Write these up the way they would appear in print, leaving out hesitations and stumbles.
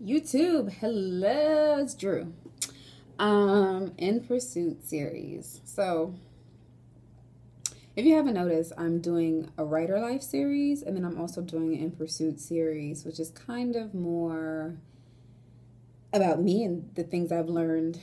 YouTube, hello, it's Drew. In Pursuit series. So, if you haven't noticed, I'm doing a Writer Life series, and then I'm also doing an In Pursuit series, which is kind of more about me and the things I've learned.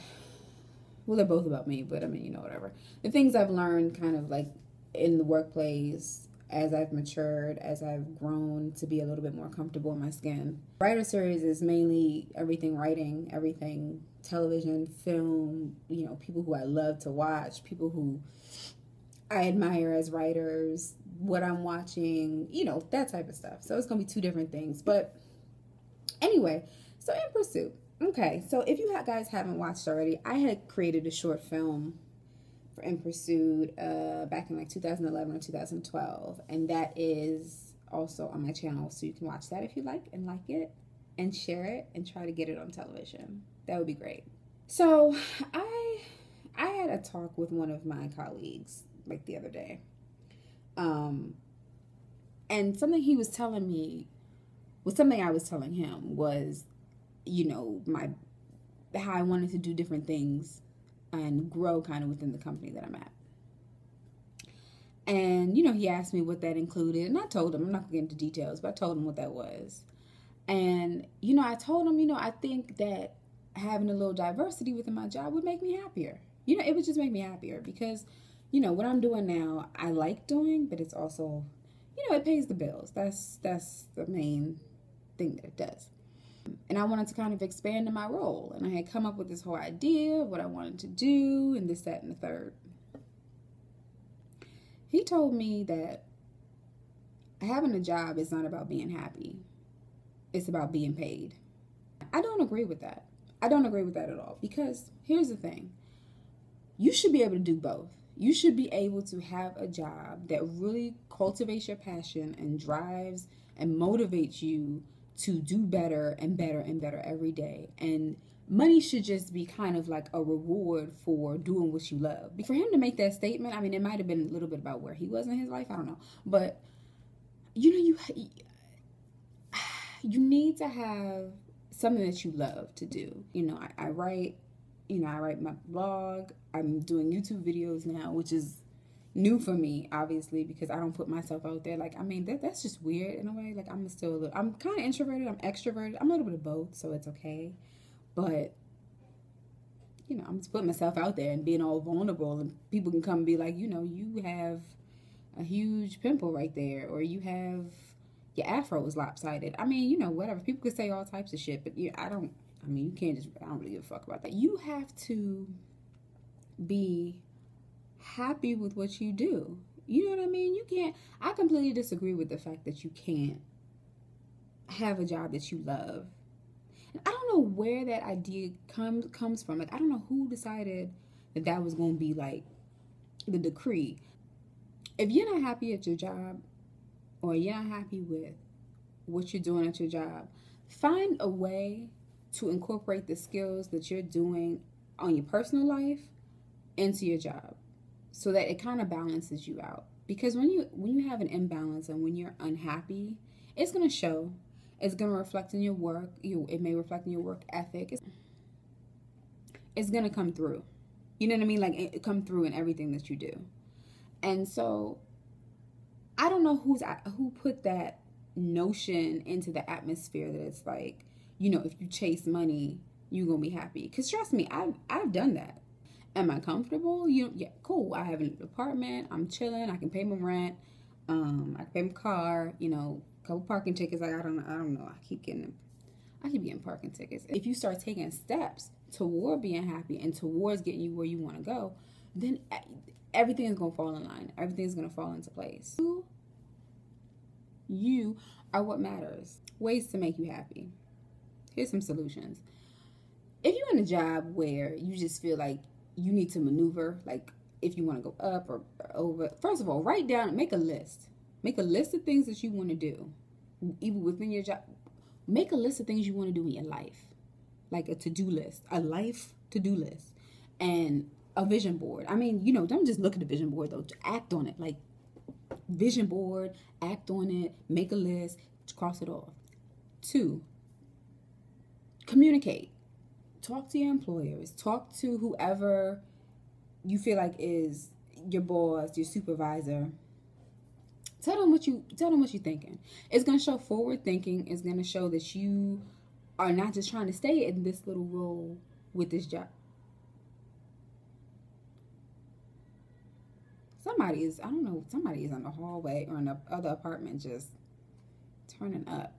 Well, they're both about me, but I mean, whatever. The things I've learned kind of like in the workplace as I've matured, as I've grown to be a little bit more comfortable in my skin. Writer series is mainly everything writing, everything television, film, people who I love to watch, people who I admire as writers, what I'm watching, that type of stuff. So it's going to be two different things. But anyway, so In Pursuit. Okay, so if you guys haven't watched already, I had created a short film for In Pursuit back in like 2011 or 2012, and that is also on my channel, so you can watch that if you like it and share it and try to get it on television. That would be great. So I had a talk with one of my colleagues like the other day, and something he was telling me was something I was telling him was, how I wanted to do different things and grow kind of within the company that I'm at. And, he asked me what that included. And I told him, I'm not going to get into details, but I told him what that was. And, I told him, I think that having a little diversity within my job would make me happier. It would just make me happier because, what I'm doing now, I like doing, but it's also, it pays the bills. That's the main thing that it does. And I wanted to kind of expand in my role. And I had come up with this whole idea of what I wanted to do and this, that, and the third. He told me that having a job is not about being happy. It's about being paid. I don't agree with that. I don't agree with that at all. Because here's the thing. You should be able to do both. You should be able to have a job that really cultivates your passion and drives and motivates you to do better and better and better every day. And money should just be kind of like a reward for doing what you love. For him to make that statement, I mean, it might have been a little bit about where he was in his life. I don't know. But, you need to have something that you love to do. I write, I write my blog. I'm doing YouTube videos now, which is new for me, obviously, because I don't put myself out there. Like, I mean, that's just weird in a way. Like, I'm kind of introverted. I'm extroverted. I'm a little bit of both, so it's okay. But, I'm just putting myself out there and being all vulnerable, and people can come and be like, you have a huge pimple right there, or you have your afro is lopsided. I mean, whatever. People could say all types of shit, but you can't just, I don't really give a fuck about that. You have to be happy with what you do. You know what I mean? I completely disagree with the fact that you can't have a job that you love. And I don't know where that idea comes from. Like, I don't know who decided that was going to be like the decree. If you're not happy at your job, or you're not happy with what you're doing at your job, find a way to incorporate the skills that you're doing on your personal life into your job, so that it kind of balances you out. Because when you have an imbalance and when you're unhappy, it's going to show. It's going to reflect in your work. It may reflect in your work ethic. It's going to come through. You know what I mean? Like, it come through in everything that you do. And so, I don't know who put that notion into the atmosphere that it's like, if you chase money, you're going to be happy. Because trust me, I've done that. Am I comfortable? Yeah, cool. I have an apartment. I'm chilling. I can pay my rent. I can pay my car. Couple parking tickets. Like, I don't know. I keep getting parking tickets. If you start taking steps toward being happy and towards getting you where you want to go, then everything is going to fall in line. Everything is going to fall into place. You are what matters. Ways to make you happy. Here's some solutions. If you're in a job where you just feel like you need to maneuver, like if you want to go up or over, first of all, write down, make a list. Make a list of things that you want to do, even within your job. Make a list of things you want to do in your life, like a to-do list, a life to-do list, and a vision board. I mean, don't just look at the vision board, though. Act on it. Like, vision board, act on it, make a list, cross it off. 2, communicate. Talk to your employers. Talk to whoever you feel like is your boss, your supervisor. Tell them what you're thinking. It's gonna show forward thinking. It's gonna show that you are not just trying to stay in this little role with this job. Somebody is in the hallway or in the other apartment just turning up.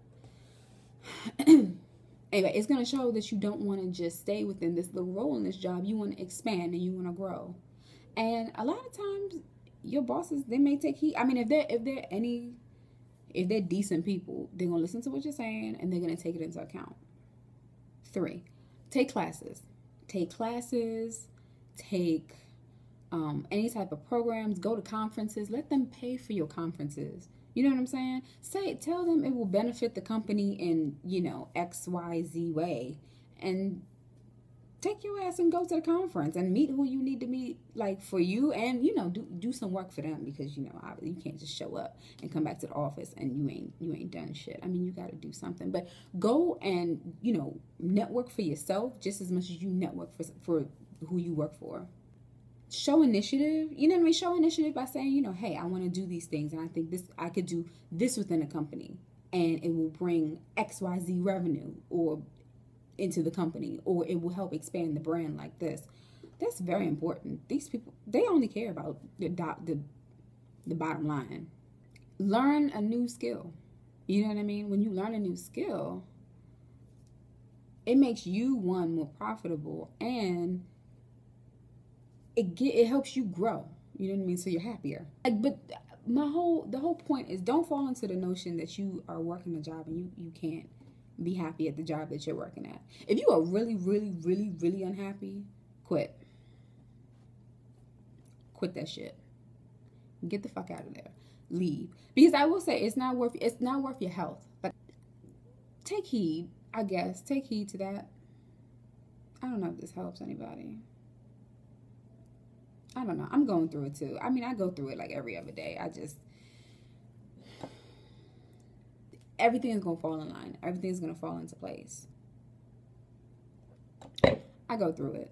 Anyway, it's gonna show that you don't want to just stay within this little role in this job. You want to expand and you want to grow. And a lot of times, your bosses, they may take heed. I mean, if they're decent people, they're gonna listen to what you're saying and they're gonna take it into account. 3, take classes. Take any type of programs. Go to conferences. Let them pay for your conferences. You know what I'm saying? Tell them it will benefit the company in, XYZ way. And take your ass and go to the conference and meet who you need to meet, like, for you, and, do some work for them, because, you can't just show up and come back to the office and you ain't done shit. I mean, you got to do something. But go and, network for yourself just as much as you network for who you work for. Show initiative, Show initiative by saying, hey, I want to do these things, and I think I could do this within a company, and it will bring XYZ revenue or into the company, or it will help expand the brand like this. That's very important. These people, they only care about the bottom line. Learn a new skill. You know what I mean? When you learn a new skill, it makes you, one, more profitable, and it helps you grow. You know what I mean? So you're happier. But the whole point is, don't fall into the notion that you are working a job and you can't be happy at the job that you're working at. If you are really, really, really, really unhappy, quit. Quit that shit. Get the fuck out of there. Leave. Because I will say, it's not worth your health. But take heed, I guess. Take heed to that. I don't know if this helps anybody. I don't know. I'm going through it too. I mean, I go through it like every other day. Everything is going to fall in line. Everything's going to fall into place. I go through it.